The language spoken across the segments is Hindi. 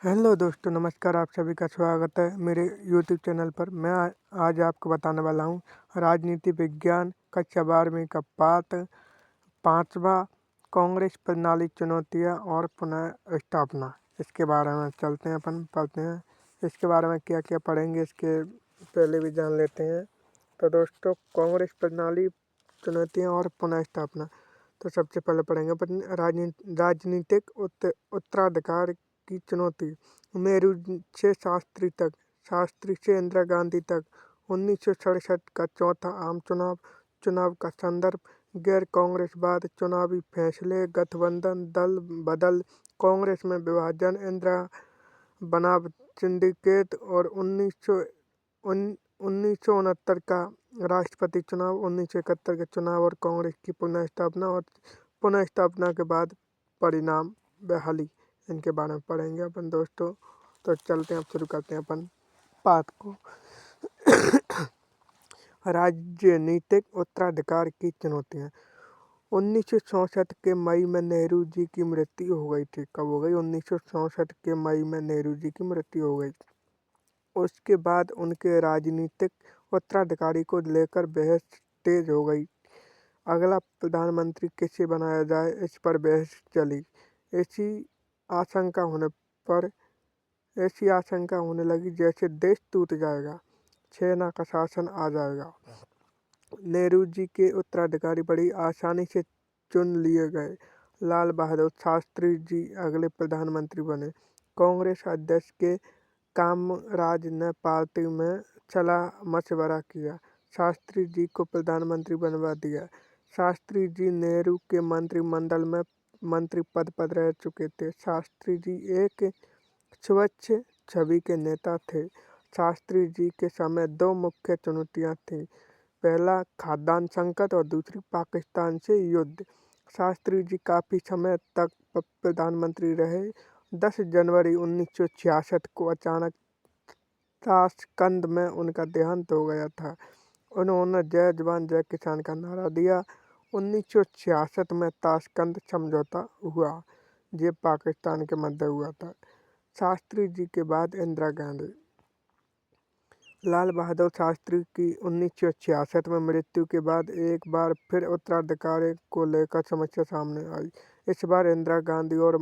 हेलो दोस्तों, नमस्कार। आप सभी का स्वागत है मेरे यूट्यूब चैनल पर। मैं आज आपको बताने वाला हूँ राजनीति विज्ञान कक्षा 12वीं का पाठ 5वां कांग्रेस प्रणाली चुनौतियाँ और पुनः स्थापना। इसके बारे में चलते हैं, अपन पढ़ते हैं। इसके बारे में क्या क्या पढ़ेंगे इसके पहले भी जान लेते हैं। तो दोस्तों, कांग्रेस प्रणाली चुनौतियाँ और पुनः स्थापना। तो सबसे पहले पढ़ेंगे अपन राजनीतिक उत्तराधिकार की चुनौती। नेहरू से शास्त्री तक, शास्त्री से इंदिरा गांधी तक 1967 का चौथा आम चुनाव का संदर्भ, गैर कांग्रेसवाद, चुनावी फैसले, गठबंधन, दल बदल, कांग्रेस में विभाजन, इंदिरा बनाम सिंडिकेट और 1969 का राष्ट्रपति चुनाव, 1971 के चुनाव और कांग्रेस की पुनः स्थापना और पुनः स्थापना के बाद परिणाम बहाली। इनके बारे में पढ़ेंगे अपन दोस्तों। तो चलते हैं, अब शुरू करते हैं अपन पाठ को। राजनीतिक उत्तराधिकार की चुनौतियाँ। 1964 के मई में नेहरू जी की मृत्यु हो गई थी। कब हो गई? 1964 के मई में नेहरू जी की मृत्यु हो गई। उसके बाद उनके राजनीतिक उत्तराधिकारी को लेकर बहस तेज हो गई। अगला प्रधानमंत्री किसे बनाया जाए, इस पर बहस चली। ऐसी आशंका होने लगी जैसे देश टूट जाएगा, सेना का शासन आ जाएगा। नेहरू जी के उत्तराधिकारी बड़ी आसानी से चुन लिए गए। लाल बहादुर शास्त्री जी अगले प्रधानमंत्री बने। कांग्रेस अध्यक्ष के कामराज ने पार्टी में सलाह मशवरा किया, शास्त्री जी को प्रधानमंत्री बनवा दिया। शास्त्री जी नेहरू के मंत्रिमंडल में मंत्री पद पर रह चुके थे। शास्त्री जी एक स्वच्छ छवि के नेता थे। शास्त्री जी के समय दो मुख्य चुनौतियां थीं, पहला खाद्यान्न संकट और दूसरी पाकिस्तान से युद्ध। शास्त्री जी काफ़ी समय तक प्रधानमंत्री रहे। 10 जनवरी 1966 को अचानक ताशकंद में उनका देहांत हो गया था। उन्होंने जय जवान जय किसान का नारा दिया। 1966 में ताशकंद समझौता हुआ, ये पाकिस्तान के मध्य हुआ था। शास्त्री जी के बाद इंदिरा गांधी। लाल बहादुर शास्त्री की 1966 में मृत्यु के बाद एक बार फिर उत्तराधिकारी को लेकर समस्या सामने आई। इस बार इंदिरा गांधी और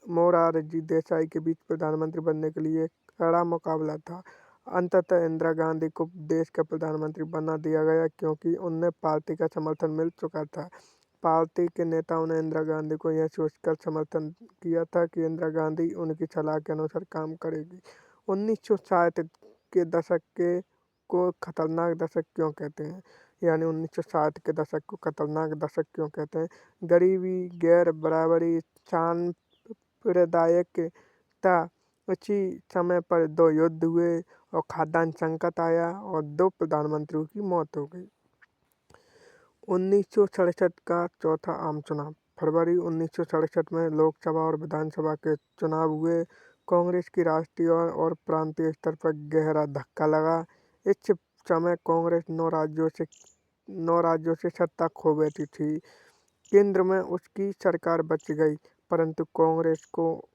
मोरारजी देसाई के बीच प्रधानमंत्री बनने के लिए कड़ा मुकाबला था। अंततः इंदिरा गांधी को देश का प्रधानमंत्री बना दिया गया, क्योंकि उन्हें पार्टी का समर्थन मिल चुका था। पार्टी के नेताओं ने इंदिरा गांधी को यह सोचकर समर्थन किया था कि इंदिरा गांधी उनकी सलाह के अनुसार काम करेगी। 1960 के दशक को खतरनाक दशक क्यों कहते हैं? यानी 1960 के दशक को खतरनाक दशक क्यों कहते हैं? गरीबी, गैर बराबरी, सांप्रदायिकता, उसी समय पर 2 युद्ध हुए और खाद्यान्न संकट आया और 2 प्रधानमंत्रियों की मौत हो गई। 1967 का चौथा आम चुनाव। फरवरी 1967 में लोकसभा और विधानसभा के चुनाव हुए। कांग्रेस की राष्ट्रीय और प्रांतीय स्तर पर गहरा धक्का लगा। इस समय कांग्रेस 9 राज्यों से सत्ता खो बैठी थी। केंद्र में उसकी सरकार बच गई, परंतु कांग्रेस को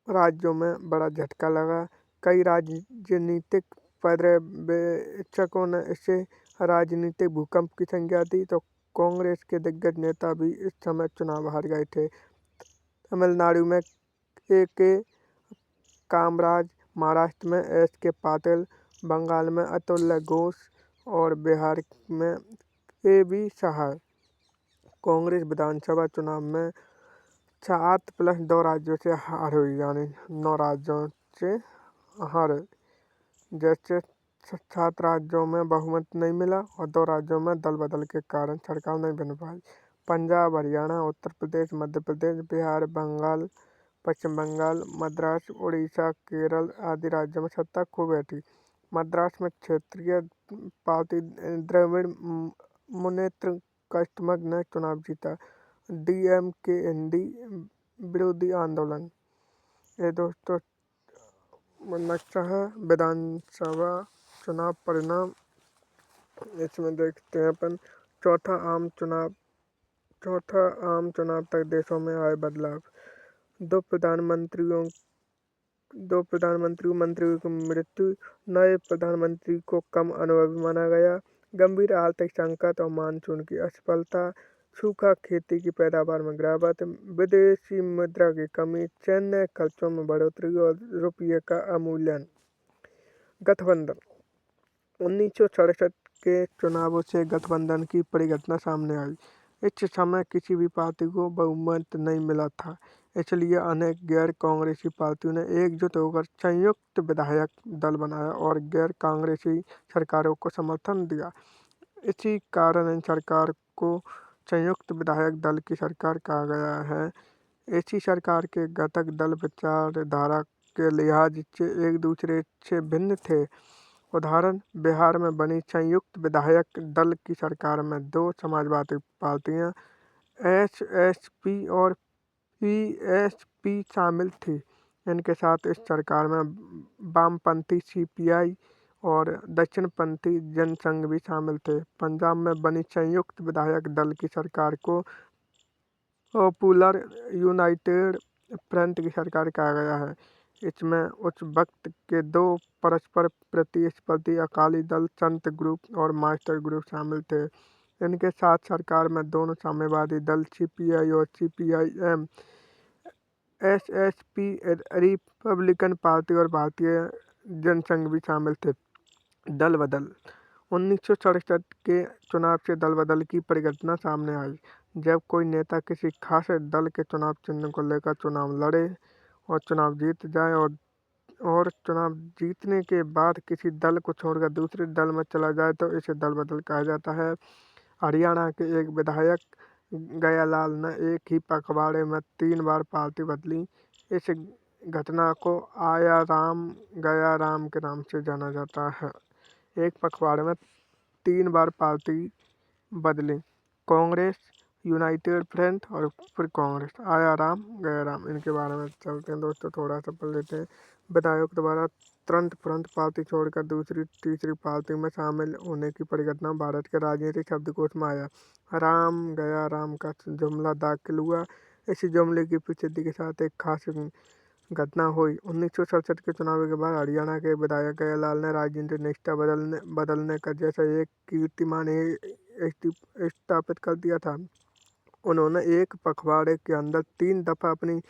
राज्यों में बड़ा झटका लगा। कई राजनीतिक पर्यवेक्षकों ने इसे राजनीतिक भूकंप की संज्ञा दी। तो कांग्रेस के दिग्गज नेता भी इस समय चुनाव हार गए थे। तमिलनाडु में के कामराज, महाराष्ट्र में के पाटिल, बंगाल में अतुल्य घोष और बिहार में बी सहाय। कांग्रेस विधानसभा चुनाव में 7+2 राज्यों से हार हुई, यानी 9 राज्यों से हार। जैसे 7 राज्यों में बहुमत नहीं मिला और 2 राज्यों में दल बदल के कारण सरकार नहीं बन पाई। पंजाब, हरियाणा, उत्तर प्रदेश, मध्य प्रदेश, बिहार, बंगाल, पश्चिम बंगाल, मद्रास, उड़ीसा, केरल आदि राज्यों में सत्ता खो बैठी। मद्रास में क्षेत्रीय पार्टी द्रविड़ मुनेत्र कष्टमग ने चुनाव जीता। DMK हिंदी विरोधी आंदोलन। ये दोस्तों नक्शा है विधानसभा चुनाव परिणाम। इसमें देखते हैं अपन चौथा आम चुनाव तक देशों में आए बदलाव। दो मंत्रियों की मृत्यु, नए प्रधानमंत्री को कम अनुभवी माना गया। गंभीर आर्थिक संकट और मानसून की असफलता, सूखा, खेती की पैदावार में गिरावट, विदेशी मुद्रा की कमी, सैन्य खर्चों में बढ़ोतरी और रुपये का अवमूल्यन। गठबंधन 1967 के चुनावों से गठबंधन की परिघटना सामने आई। इस समय किसी भी पार्टी को बहुमत नहीं मिला था, इसलिए अनेक गैर कांग्रेसी पार्टियों ने एकजुट होकर संयुक्त विधायक दल बनाया और गैर कांग्रेसी सरकारों को समर्थन दिया। इसी कारण इन सरकार को संयुक्त विधायक दल की सरकार कहा गया है। ऐसी सरकार के घटक दल विचारधारा के लिहाज से एक दूसरे से भिन्न थे। उदाहरण, बिहार में बनी संयुक्त विधायक दल की सरकार में दो समाजवादी पार्टियां एसएसपी और पीएसपी शामिल थी। इनके साथ इस सरकार में वामपंथी सीपीआई और दक्षिणपंथी जनसंघ भी शामिल थे। पंजाब में बनी संयुक्त विधायक दल की सरकार को पॉपुलर यूनाइटेड फ्रंट की सरकार कहा गया है। इसमें उस वक्त के दो परस्पर प्रतिस्पर्धी अकाली दल, संत ग्रुप और मास्टर ग्रुप शामिल थे। इनके साथ सरकार में दोनों साम्यवादी दल सीपीआई और सीपीआईएम, एसएसपी, रिपब्लिकन पार्टी और भारतीय जनसंघ भी शामिल थे। दल बदल 1967 के चुनाव से दल बदल की परिघटना सामने आई। जब कोई नेता किसी खास दल के चुनाव चिन्ह को लेकर चुनाव लड़े और चुनाव जीत जाए और चुनाव जीतने के बाद किसी दल को छोड़कर दूसरे दल में चला जाए तो इसे दल बदल कहा जाता है। हरियाणा के एक विधायक गयालाल ने एक ही पखवाड़े में 3 बार पार्टी बदली। इस घटना को आया राम गया राम के नाम से जाना जाता है। एक पखवाड़े में 3 बार पार्टी बदली, कांग्रेस, यूनाइटेड फ्रंट और फिर कांग्रेस। आया राम गया राम, इनके बारे में चलते हैं दोस्तों, थोड़ा सा पढ़ लेते हैं। विधायक द्वारा तुरंत पार्टी छोड़कर दूसरी तीसरी पार्टी में शामिल होने की परिघटना भारत के राजनीतिक शब्दकोश में आया। राम गया राम का जुमला दाखिल हुआ। इसी जुमले की प्रसिद्धि के साथ एक खास घटना हुई। 1967 के चुनाव के बाद हरियाणा के विधायक गयालाल ने राजनीतिक निष्ठा बदलने का जैसा एक कीर्तिमान स्थापित कर दिया था। उन्होंने एक पखवाड़े के अंदर 3 दफा अपनी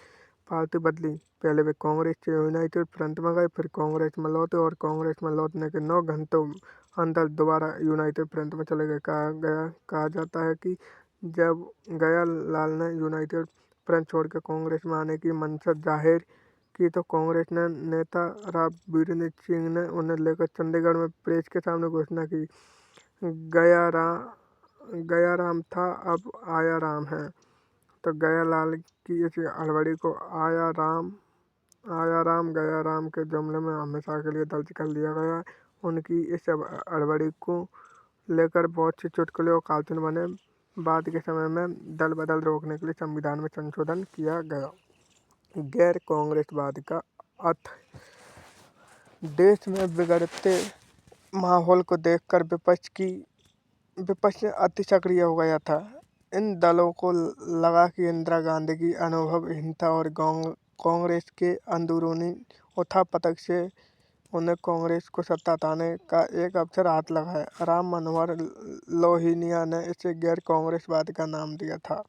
पार्टी बदली। पहले वे कांग्रेस से यूनाइटेड फ्रंट में गए, फिर कांग्रेस में लौटे और कांग्रेस में लौटने के 9 घंटों अंदर दोबारा यूनाइटेड फ्रंट में चले गए। कहा जाता है कि जब गयालाल ने यूनाइटेड फ्रंट छोड़कर कांग्रेस में आने की मंशा जाहिर की तो कांग्रेस ने नेता राव वीरनीत सिंह ने उन्हें लेकर चंडीगढ़ में प्रेस के सामने घोषणा की, गया राम था, अब आया राम है। तो गयालाल की इस हड़बड़ी को आया राम गया राम के जुमले में हमेशा के लिए दर्ज कर लिया गया। उनकी इस हड़बड़ी को लेकर बहुत से चुटकुले और कार्टून बने। बाद के समय में दल बदल रोकने के लिए संविधान में संशोधन किया गया। गैर कांग्रेसवाद का अर्थ, देश में बिगड़ते माहौल को देखकर विपक्ष अति सक्रिय हो गया था। इन दलों को लगा कि इंदिरा गांधी की अनुभवहीनता और कांग्रेस के अंदरूनी उठापटक से उन्हें कांग्रेस को सत्ता हटाने का एक अवसर हाथ लगा है। राम मनोहर लोहिया ने इसे गैर कांग्रेसवाद का नाम दिया था।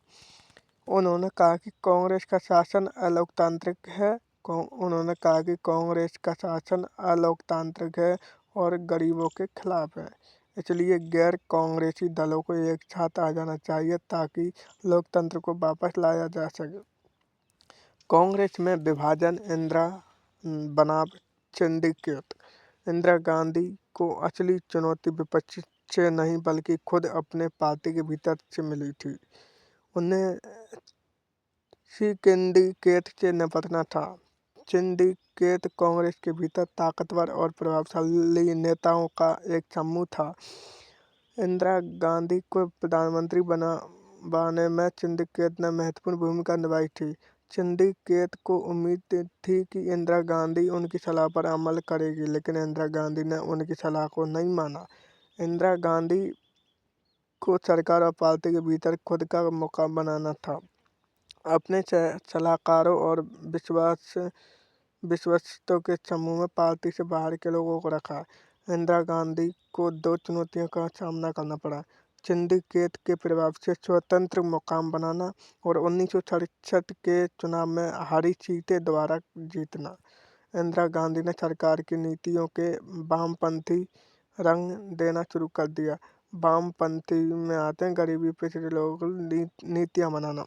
उन्होंने कहा कि कांग्रेस का शासन अलोकतांत्रिक है और गरीबों के खिलाफ है, इसलिए गैर कांग्रेसी दलों को एक साथ आ जाना चाहिए ताकि लोकतंत्र को वापस लाया जा सके। कांग्रेस में विभाजन, इंदिरा बनाम सिंडिकेट। इंदिरा गांधी को असली चुनौती विपक्ष से नहीं बल्कि खुद अपने पार्टी के भीतर से मिली थी। उन्हें सिंडिकेट से निपटना था। सिंडिकेट कांग्रेस के भीतर ताकतवर और प्रभावशाली नेताओं का एक समूह था। इंदिरा गांधी को प्रधानमंत्री बनाने में सिंडिकेट ने महत्वपूर्ण भूमिका निभाई थी। सिंडिकेट को उम्मीद थी कि इंदिरा गांधी उनकी सलाह पर अमल करेगी, लेकिन इंदिरा गांधी ने उनकी सलाह को नहीं माना। इंदिरा गांधी को सरकार और पार्टी के भीतर खुद का मुकाम बनाना था। अपने सलाहकारों और विश्वस्तों के समूह में पार्टी से बाहर के लोगों को रखा। इंदिरा गांधी को दो चुनौतियों का सामना करना पड़ा: सिंडिकेट के प्रभाव से स्वतंत्र मुकाम बनाना और 1967 के चुनाव में हारी सीटें दोबारा जीतना। इंदिरा गांधी ने सरकार की नीतियों के वामपंथी रंग देना शुरू कर दिया। वामपंथी में आते हैं गरीबी पिछड़े लोगों को नीतियाँ बनाना।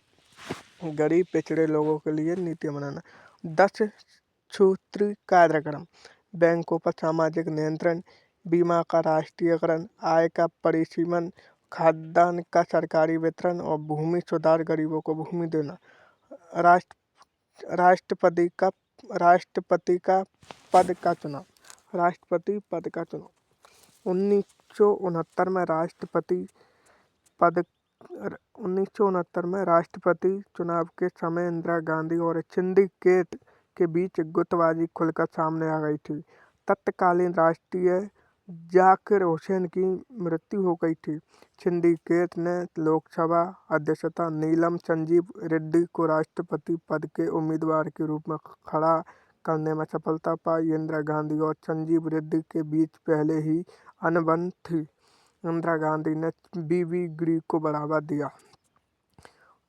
गरीब पिछड़े लोगों के लिए नीतियाँ बनाना। 10 सूत्री कार्यक्रम: बैंकों पर सामाजिक नियंत्रण, बीमा का राष्ट्रीयकरण, आय का परिसीमन, खाद्यान्न का सरकारी वितरण और भूमि सुधार, गरीबों को भूमि देना। राष्ट्रपति का पद का चुनाव। 1969 में राष्ट्रपति चुनाव के समय इंदिरा गांधी और सिंडिकेट के बीच गुटबाजी खुलकर सामने आ गई थी। तत्कालीन राष्ट्रीय जाकिर हुसैन की मृत्यु हो गई थी। सिंडिकेट ने लोकसभा अध्यक्षा नीलम संजीव रेड्डी को राष्ट्रपति पद के उम्मीदवार के रूप में खड़ा करने में सफलता पाई। इंदिरा गांधी और संजीव रेड्डी के बीच पहले ही अनबन थी। इंदिरा गांधी ने बीबी गिरी को बढ़ावा दिया।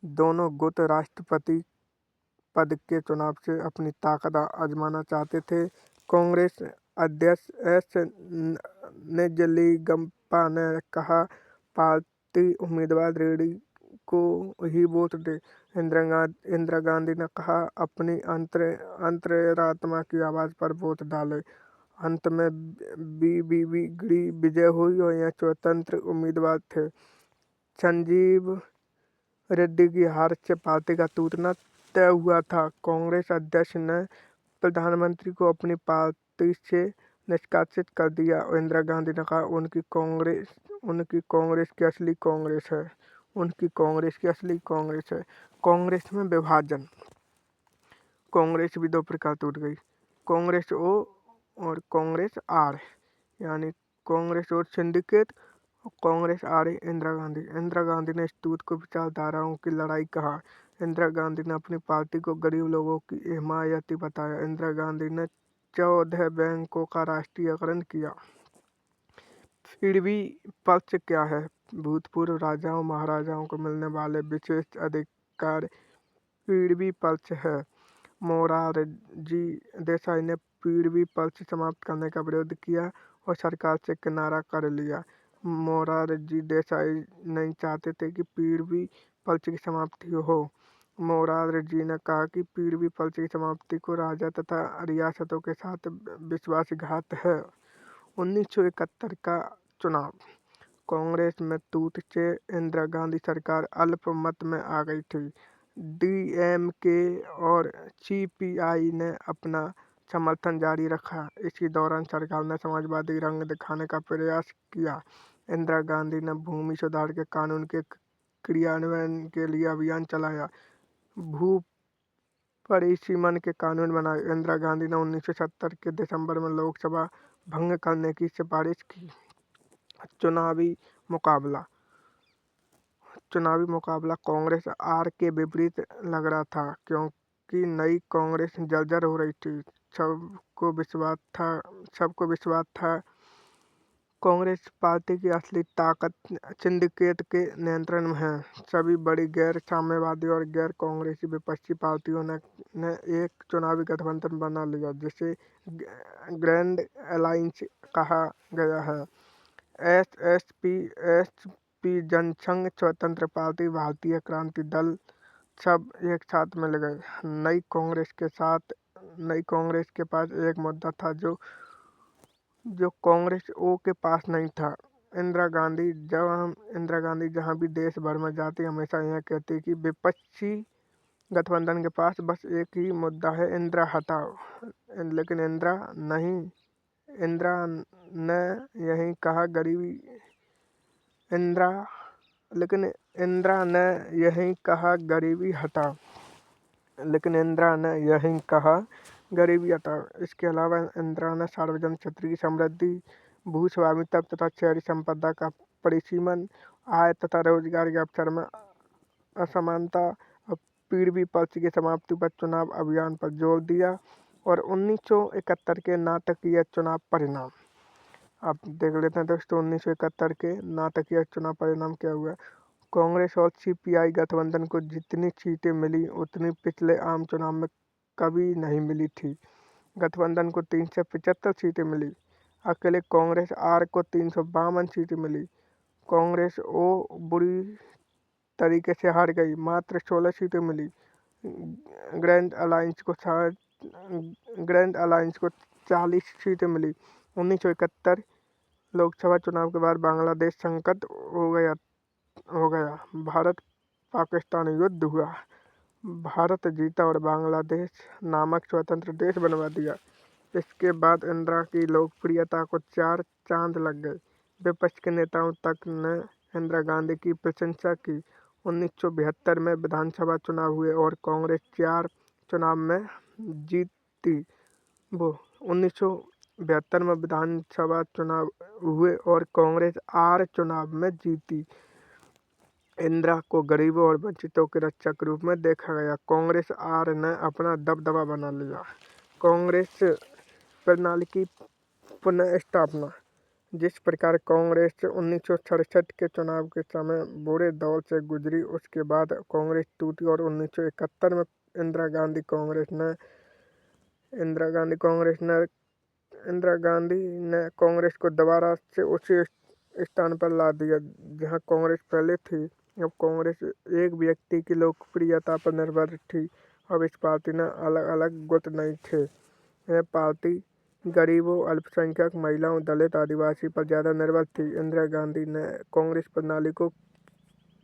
दोनों गुट राष्ट्रपति पद के चुनाव से अपनी ताकत आजमाना चाहते थे। कांग्रेस अध्यक्ष एस निजलिंगप्पा ने कहा, पार्टी उम्मीदवार रेड्डी को ही वोट दे। इंदिरा गांधी ने कहा, अपनी अंतरात्मा की आवाज़ पर वोट डाले। अंत में बीबी गिरी विजय हुई और यह स्वतंत्र उम्मीदवार थे। संजीव रेड्डी की हार से पार्टी का टूटना तय हुआ था। कांग्रेस अध्यक्ष ने प्रधानमंत्री को अपनी पार्टी से निष्कासित कर दिया और इंदिरा गांधी ने कहा, उनकी कांग्रेस की असली कांग्रेस है। कांग्रेस में विभाजन। कांग्रेस भी दो प्रकार टूट गई: कांग्रेस ओ और कांग्रेस आर, यानी कांग्रेस और सिंडिकेट और कांग्रेस आर इंदिरा गांधी ने इस टूट को विचारधाराओं की लड़ाई कहा। इंदिरा गांधी ने अपनी पार्टी को गरीब लोगों की हिमायती बताया। इंदिरा गांधी ने 14 बैंकों का राष्ट्रीयकरण किया। पीढ़ी पक्ष क्या है? भूतपूर्व राजाओं महाराजाओं को मिलने वाले विशेष अधिकार पीढ़ी पक्ष है। मोरारजी देसाई ने पीढ़ी पक्ष समाप्त करने का विरोध किया और सरकार से किनारा कर लिया। मोरारजी देसाई नहीं चाहते थे कि पीढ़ी पक्ष की समाप्ति हो। मोरारजी ने कहा कि पीढ़ी पक्ष की समाप्ति को राजा तथा रियासतों के साथ विश्वासघात है। 1971 का चुनाव। कांग्रेस में टूट से इंदिरा गांधी सरकार अल्पमत में आ गई थी। डीएमके और सीपीआई ने अपना समर्थन जारी रखा। इसी दौरान सरकार ने समाजवादी रंग दिखाने का प्रयास किया। इंदिरा गांधी ने भूमि सुधार के कानून के क्रियान्वयन के लिए अभियान चलाया। भू परिसीमन के कानून बनाए। इंदिरा गांधी ने 1970 के दिसंबर में लोकसभा भंग करने की सिफारिश की। चुनावी मुकाबला कांग्रेस आर के विपरीत लग रहा था, क्योंकि नई कांग्रेस जर्जर हो रही थी। सबको विश्वास था कांग्रेस पार्टी की असली ताकत सिंडिकेट के नियंत्रण में है। सभी बड़ी गैर साम्यवादी और गैर कांग्रेसी विपक्षी पार्टियों ने एक चुनावी गठबंधन बना लिया, जिसे ग्रैंड अलायंस कहा गया है। एसपी, जनसंघ, स्वतंत्र पार्टी, भारतीय क्रांति दल सब एक साथ मिल गए। नई कांग्रेस के पास एक मुद्दा था जो कांग्रेस ओ के पास नहीं था। इंदिरा गांधी जहां भी देश भर में जाती हमेशा यह कहती कि विपक्षी गठबंधन के पास बस एक ही मुद्दा है, इंदिरा हटाओ। लेकिन इंदिरा ने यही कहा, गरीबी हटाओ। इसके अलावा इंदिरा ने सार्वजनिक क्षेत्र की समृद्धि, भू स्वामित्व तथा शहरी संपदा का परिसीमन, आय तथा रोजगार के अवसर में असमानता और पीढ़वी पक्ष की समाप्ति पर चुनाव अभियान पर जोर दिया। और 1971 के नाटकीय चुनाव परिणाम आप देख लेते हैं दोस्तों। 1971 के नाटकीय चुनाव परिणाम क्या हुआ। कांग्रेस और सीपीआई गठबंधन को जितनी सीटें मिली उतनी पिछले आम चुनाव में कभी नहीं मिली थी। गठबंधन को 375 सीटें मिली। अकेले कांग्रेस आर को 352 सीटें मिली। कांग्रेस ओ बुरी तरीके से हार गई, मात्र 16 सीटें मिली। ग्रैंड अलायंस को 40 सीटें मिली। 1971 लोकसभा चुनाव के बाद बांग्लादेश संकट हो गया। भारत पाकिस्तान युद्ध हुआ। भारत जीता और बांग्लादेश नामक स्वतंत्र देश बनवा दिया। इसके बाद इंदिरा की लोकप्रियता को 4 चांद लग गए। विपक्ष के नेताओं तक ने इंदिरा गांधी की प्रशंसा की। 1972 में विधानसभा चुनाव हुए और कांग्रेस 4 चुनाव में जीती। 1972 में विधानसभा चुनाव हुए और कांग्रेस 8 चुनाव में जीती। इंदिरा को गरीबों और वंचितों के रक्षक के रूप में देखा गया। कांग्रेस आर ने अपना दबदबा बना लिया। कांग्रेस प्रणाली की पुनः स्थापना। जिस प्रकार कांग्रेस 1967 के चुनाव के समय बुरे दौर से गुजरी, उसके बाद कांग्रेस टूटी और 1971 में इंदिरा गांधी ने कांग्रेस को दोबारा से उसी स्थान पर ला दिया जहां कांग्रेस पहले थी। अब कांग्रेस एक व्यक्ति की लोकप्रियता पर निर्भर थी। अब इस पार्टी में अलग अलग गुट नहीं थे। यह पार्टी गरीबों, अल्पसंख्यक, महिलाओं, दलित, आदिवासी पर ज़्यादा निर्भर थी। इंदिरा गांधी ने कांग्रेस प्रणाली को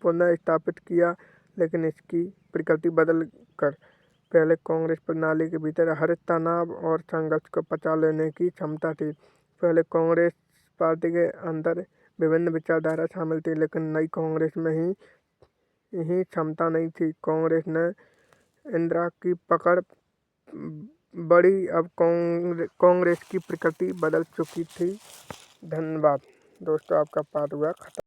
पुनः स्थापित किया, लेकिन इसकी प्रकृति बदल कर। पहले कांग्रेस प्रणाली के भीतर हर तनाव और संघर्ष को पचा लेने की क्षमता थी। पहले कांग्रेस पार्टी के अंदर विभिन्न विचारधारा शामिल थी, लेकिन नई कांग्रेस में ही क्षमता नहीं थी। कांग्रेस ने इंदिरा की पकड़ बड़ी। अब कांग्रेस की प्रकृति बदल चुकी थी। धन्यवाद दोस्तों, आपका पाठ हुआ खत्म।